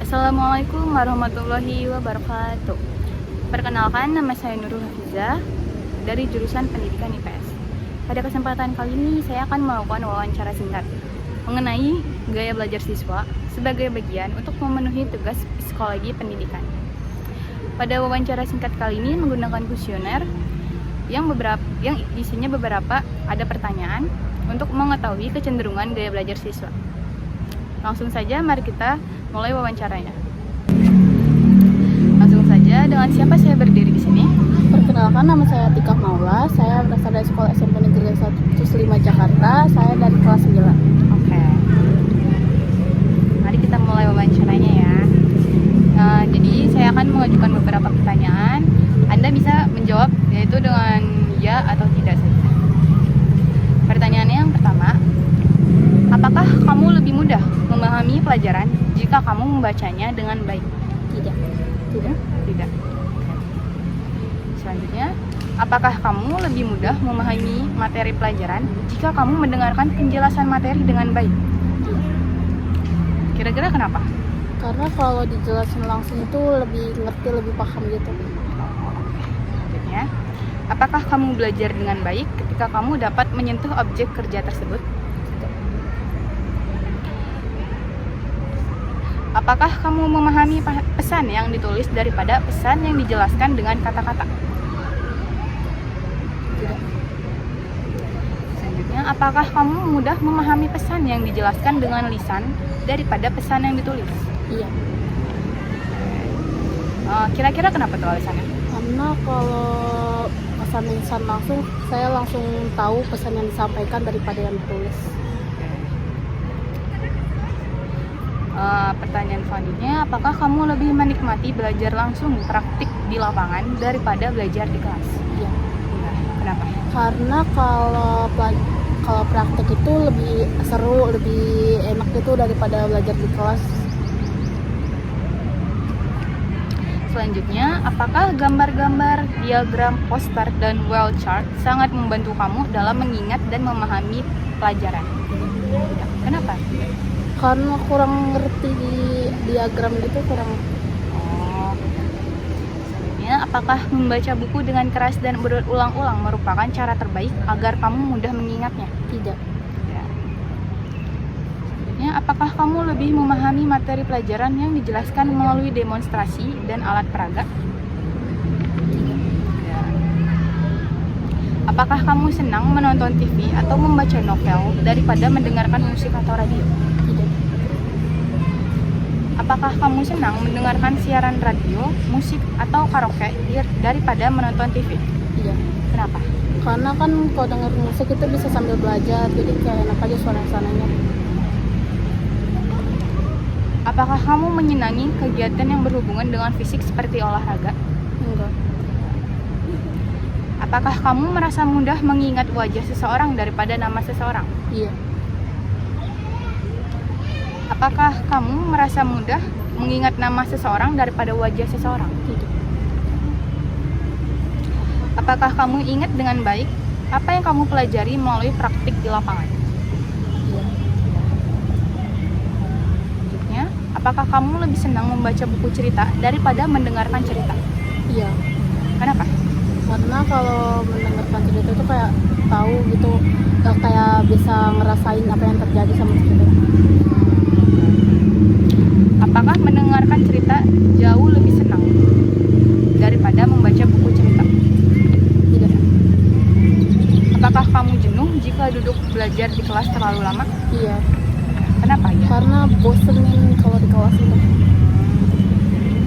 Assalamualaikum warahmatullahi wabarakatuh. Perkenalkan, nama saya Nurul Hafizah dari jurusan Pendidikan IPS. Pada kesempatan kali ini saya akan melakukan wawancara singkat mengenai gaya belajar siswa sebagai bagian untuk memenuhi tugas psikologi pendidikan. Pada wawancara singkat kali ini menggunakan kuesioner yang isinya beberapa ada pertanyaan untuk mengetahui kecenderungan gaya belajar siswa. Langsung saja mari kita mulai wawancaranya. Langsung saja, dengan siapa saya berdiri di sini? Perkenalkan, nama saya Tika Maula. Saya berasal dari Sekolah SMP Negeri 105 Jakarta. Saya dari kelas 9. Oke. Mari kita mulai wawancaranya ya. Jadi saya akan mengajukan beberapa pertanyaan. Anda bisa menjawab yaitu dengan ya atau tidak saja. Pertanyaannya yang pertama, apakah kamu lebih mudah memahami pelajaran jika kamu membacanya dengan baik? Tidak. Tidak. Selanjutnya, apakah kamu lebih mudah memahami materi pelajaran jika kamu mendengarkan penjelasan materi dengan baik? Kira-kira kenapa? Karena kalau dijelasin langsung itu lebih ngerti, lebih paham gitu. Selanjutnya, apakah kamu belajar dengan baik ketika kamu dapat menyentuh objek kerja tersebut? Apakah kamu memahami pesan yang ditulis daripada pesan yang dijelaskan dengan kata-kata? Tidak. Selanjutnya, apakah kamu mudah memahami pesan yang dijelaskan dengan lisan daripada pesan yang ditulis? Iya. Kira-kira kenapa tuh alasannya? Karena kalau pesan lisan langsung, saya langsung tahu pesan yang disampaikan daripada yang ditulis. Pertanyaan selanjutnya, apakah kamu lebih menikmati belajar langsung praktik di lapangan daripada belajar di kelas? Iya. Kenapa? Karena kalau praktek itu lebih seru, lebih enak gitu daripada belajar di kelas. Selanjutnya, apakah gambar-gambar, diagram, poster, dan well chart sangat membantu kamu dalam mengingat dan memahami pelajaran? Tidak. Kenapa? Karena kurang ngerti di diagram gitu, kurang. Selanjutnya, apakah membaca buku dengan keras dan berulang-ulang merupakan cara terbaik agar kamu mudah mengingatnya? Tidak. Selanjutnya, apakah kamu lebih memahami materi pelajaran yang dijelaskan melalui demonstrasi dan alat peraga? Tidak. Apakah kamu senang menonton TV atau membaca novel daripada mendengarkan musik atau radio? Tidak. Apakah kamu senang mendengarkan siaran radio, musik, atau karaoke daripada menonton TV? Iya. Kenapa? Karena kan kalau denger musik itu bisa sambil belajar, jadi kayak enak aja suara-suaranya. Apakah kamu menyenangi kegiatan yang berhubungan dengan fisik seperti olahraga? Enggak. Apakah kamu merasa mudah mengingat wajah seseorang daripada nama seseorang? Iya. Apakah kamu merasa mudah mengingat nama seseorang daripada wajah seseorang? Tidak. Apakah kamu ingat dengan baik apa yang kamu pelajari melalui praktik di lapangan? Iya. Selanjutnya, apakah kamu lebih senang membaca buku cerita daripada mendengarkan cerita? Iya. Kenapa? Karena kalau mendengarkan cerita itu kayak tahu gitu, kayak bisa ngerasain apa yang terjadi sama cerita. Apakah mendengarkan cerita jauh lebih senang daripada membaca buku cerita? Tidak. Apakah kamu jenuh jika duduk belajar di kelas terlalu lama? Iya. Kenapa ya? Karena bosenin kalau di kelas itu.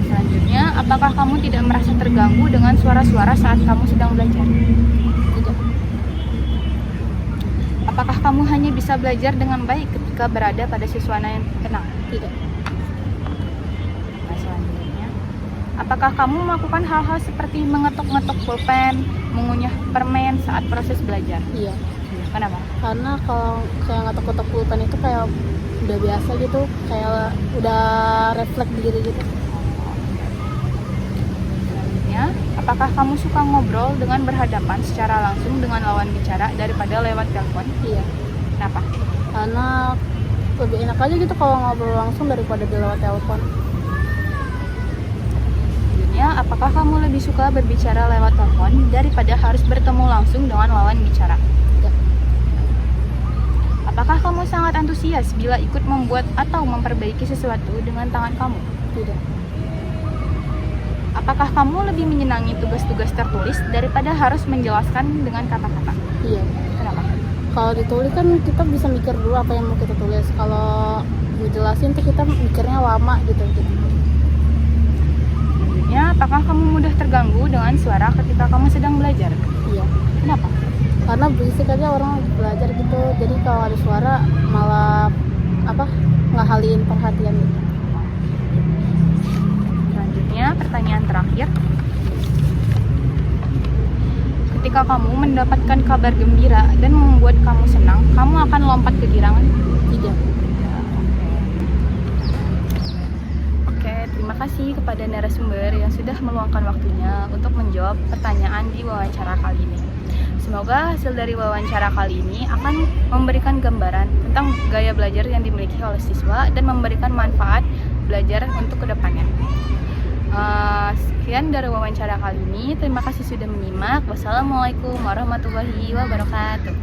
Selanjutnya, apakah kamu tidak merasa terganggu dengan suara-suara saat kamu sedang belajar? Tidak. Apakah kamu hanya bisa belajar dengan baik ketika berada pada suasana yang tenang? Tidak. Nah, selanjutnya, Apakah kamu melakukan hal-hal seperti mengetuk-ngetuk pulpen, mengunyah permen saat proses belajar? Iya, Kenapa? karena kalau kayak ngetok-ngetok pulpen itu kayak udah biasa gitu, kayak udah refleks diri gitu. Selanjutnya, apakah kamu suka ngobrol dengan berhadapan secara langsung dengan lawan bicara daripada lewat telepon? Iya, Kenapa? karena lebih enak aja gitu kalau ngobrol langsung daripada di lewat telepon. Selanjutnya, apakah kamu lebih suka berbicara lewat telepon daripada harus bertemu langsung dengan lawan bicara? Tidak. Apakah kamu sangat antusias bila ikut membuat atau memperbaiki sesuatu dengan tangan kamu? Tidak. Apakah kamu lebih menyenangi tugas-tugas tertulis daripada harus menjelaskan dengan kata-kata? Iya. Kenapa? Kalau ditulis kan kita bisa mikir dulu apa yang mau kita tulis. Kalau ngejelasin tuh kita mikirnya lama gitu. Selanjutnya, apakah kamu mudah terganggu dengan suara ketika kamu sedang belajar? Iya. Kenapa? Karena berisik aja orang lagi belajar gitu. Jadi kalau ada suara malah ngalihin perhatian gitu. Selanjutnya, pertanyaan terakhir. Ketika kamu mendapatkan kabar gembira dan membuat kamu senang, kamu akan lompat ke girangan? Tidak. Oke, terima kasih kepada narasumber yang sudah meluangkan waktunya untuk menjawab pertanyaan di wawancara kali ini. Semoga hasil dari wawancara kali ini akan memberikan gambaran tentang gaya belajar yang dimiliki oleh siswa dan memberikan manfaat belajar untuk kedepannya. Sekian dari wawancara kali ini. Terima kasih sudah menyimak. Wassalamualaikum warahmatullahi wabarakatuh.